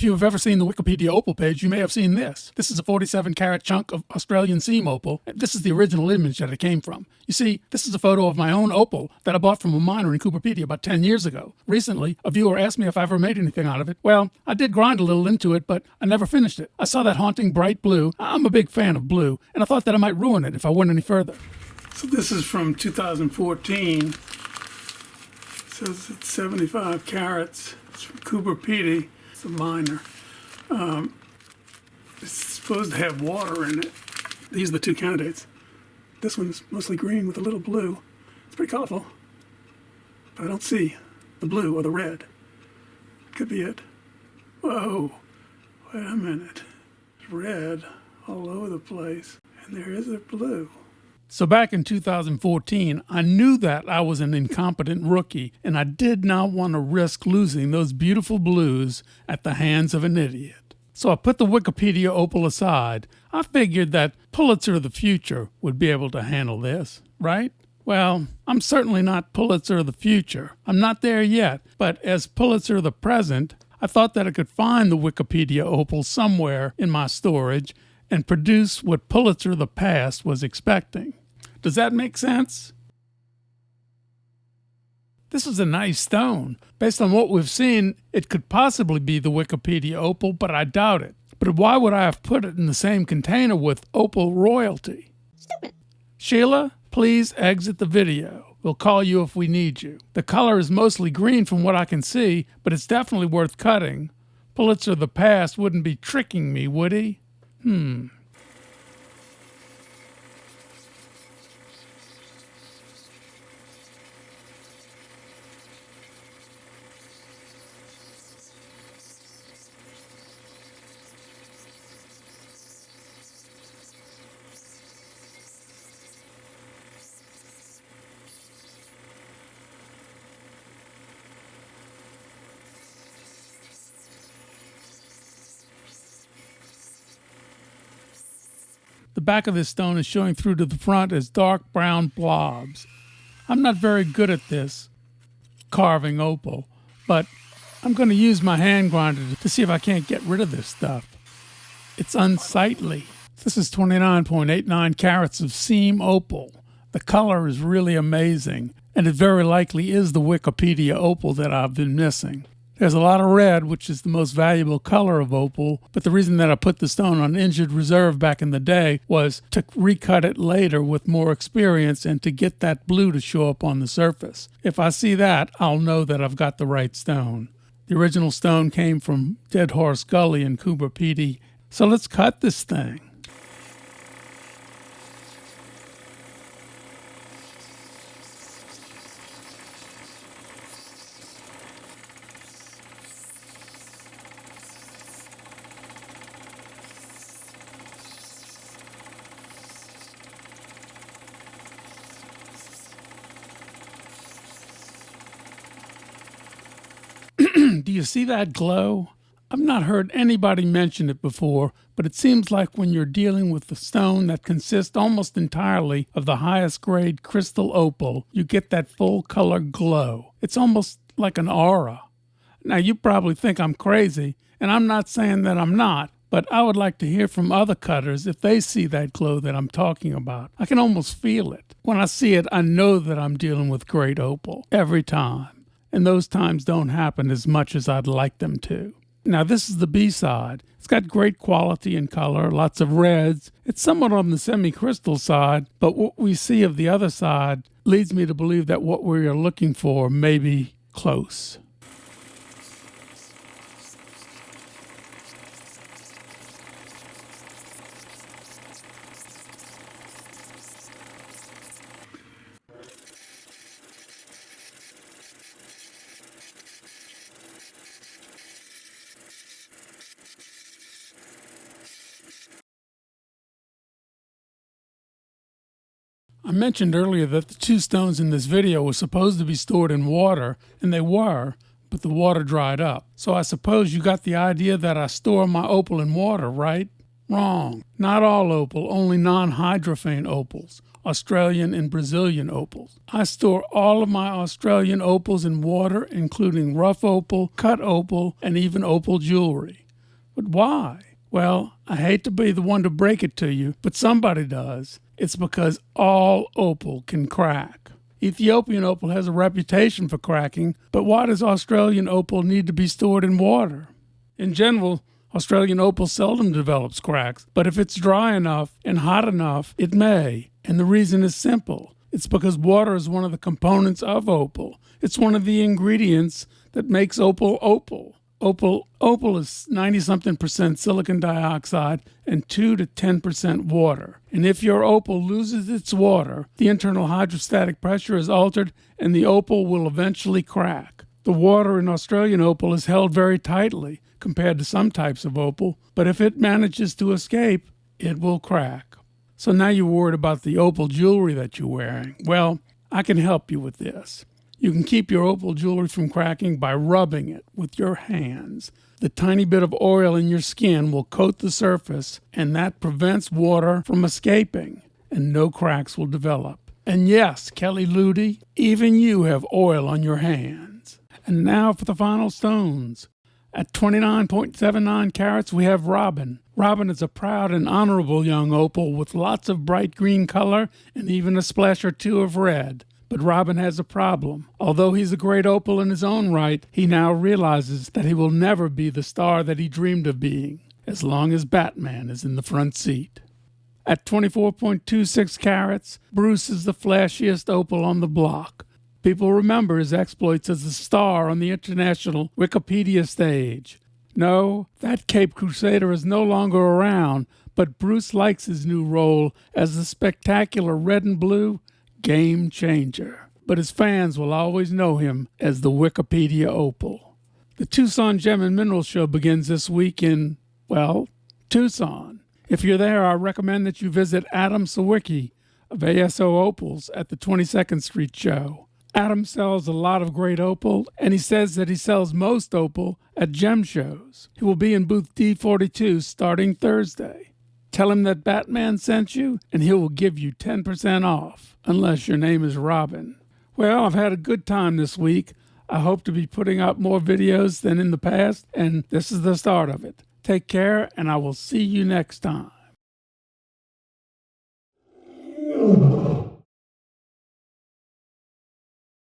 If you have ever seen the Wikipedia Opal page, you may have seen this. This is a 47-carat chunk of Australian seam opal. This is the original image that it came from. You see, this is a photo of my own opal that I bought from a miner in Coober Pedy about 10 years ago. Recently, a viewer asked me if I ever made anything out of it. Well, I did grind a little into it, but I never finished it. I saw that haunting bright blue. I'm a big fan of blue, and I thought that I might ruin it if I went any further. So this is from 2014. It says it's 75 carats. It's from Coober Pedy. It's a miner. It's supposed to have water in it. These are the two candidates. This one's mostly green with a little blue. It's pretty colorful, but I don't see the blue or the red. Could be it. Whoa, wait a minute. Red all over the place, and there is a blue. So back in 2014, I knew that I was an incompetent rookie, and I did not want to risk losing those beautiful blues at the hands of an idiot. So I put the Wikipedia Opal aside. I figured that Pulitzer of the future would be able to handle this, right? Well, I'm certainly not Pulitzer of the future. I'm not there yet, but as Pulitzer of the present, I thought that I could find the Wikipedia Opal somewhere in my storage and produce what Pulitzer of the past was expecting. Does that make sense? This is a nice stone. Based on what we've seen, it could possibly be the Wikipedia Opal, but I doubt it. But why would I have put it in the same container with Opal royalty? Stupid. Sheila, please exit the video. We'll call you if we need you. The color is mostly green from what I can see, but it's definitely worth cutting. Pulitzer of the past wouldn't be tricking me, would he? The back of this stone is showing through to the front as dark brown blobs. I'm not very good at this, carving opal, but I'm going to use my hand grinder to see if I can't get rid of this stuff. It's unsightly. This is 29.89 carats of seam opal. The color is really amazing, and it very likely is the Wikipedia Opal that I've been missing. There's a lot of red, which is the most valuable color of opal, but the reason that I put the stone on injured reserve back in the day was to recut it later with more experience and to get that blue to show up on the surface. If I see that, I'll know that I've got the right stone. The original stone came from Dead Horse Gully in Coober Pedy, so let's cut this thing. Do you see that glow? I've not heard anybody mention it before, but it seems like when you're dealing with a stone that consists almost entirely of the highest grade crystal opal, you get that full color glow. It's almost like an aura. Now you probably think I'm crazy, and I'm not saying that I'm not, but I would like to hear from other cutters if they see that glow that I'm talking about. I can almost feel it. When I see it, I know that I'm dealing with great opal every time. And those times don't happen as much as I'd like them to. Now this is the B-side. It's got great quality and color, lots of reds. It's somewhat on the semi-crystal side, but what we see of the other side leads me to believe that what we are looking for may be close. I mentioned earlier that the two stones in this video were supposed to be stored in water, and they were, but the water dried up. So I suppose you got the idea that I store my opal in water, right? Wrong. Not all opal, only non-hydrophane opals, Australian and Brazilian opals. I store all of my Australian opals in water, including rough opal, cut opal, and even opal jewelry. But why? Well, I hate to be the one to break it to you, but somebody does. It's because all opal can crack. Ethiopian opal has a reputation for cracking, but why does Australian opal need to be stored in water? In general, Australian opal seldom develops cracks, but if it's dry enough and hot enough, it may. And the reason is simple. It's because water is one of the components of opal. It's one of the ingredients that makes opal opal. Opal is 90-something% silicon dioxide and 2 to 10% water. And if your opal loses its water, the internal hydrostatic pressure is altered and the opal will eventually crack. The water in Australian opal is held very tightly compared to some types of opal, but if it manages to escape, it will crack. So now you're worried about the opal jewelry that you're wearing. Well, I can help you with this. You can keep your opal jewelry from cracking by rubbing it with your hands. The tiny bit of oil in your skin will coat the surface, and that prevents water from escaping, and no cracks will develop. And yes, Kelly Ludi, even you have oil on your hands. And now for the final stones. At 29.79 carats, we have Robin. Robin is a proud and honorable young opal with lots of bright green color and even a splash or two of red. But Robin has a problem. Although he's a great opal in his own right, he now realizes that he will never be the star that he dreamed of being, as long as Batman is in the front seat. At 24.26 carats, Bruce is the flashiest opal on the block. People remember his exploits as a star on the international Wikipedia stage. No, that Cape Crusader is no longer around, but Bruce likes his new role as the spectacular red and blue game changer. But his fans will always know him as the Wikipedia Opal. The Tucson Gem and Mineral Show begins this week in, Tucson. If you're there, I recommend that you visit Adam Sawicki of ASO Opals at the 22nd Street Show. Adam sells a lot of great opal, and he says that he sells most opal at gem shows. He will be in booth D42 starting Thursday. Tell him that Batman sent you, and he will give you 10% off, unless your name is Robin. Well, I've had a good time this week. I hope to be putting out more videos than in the past, and this is the start of it. Take care, and I will see you next time.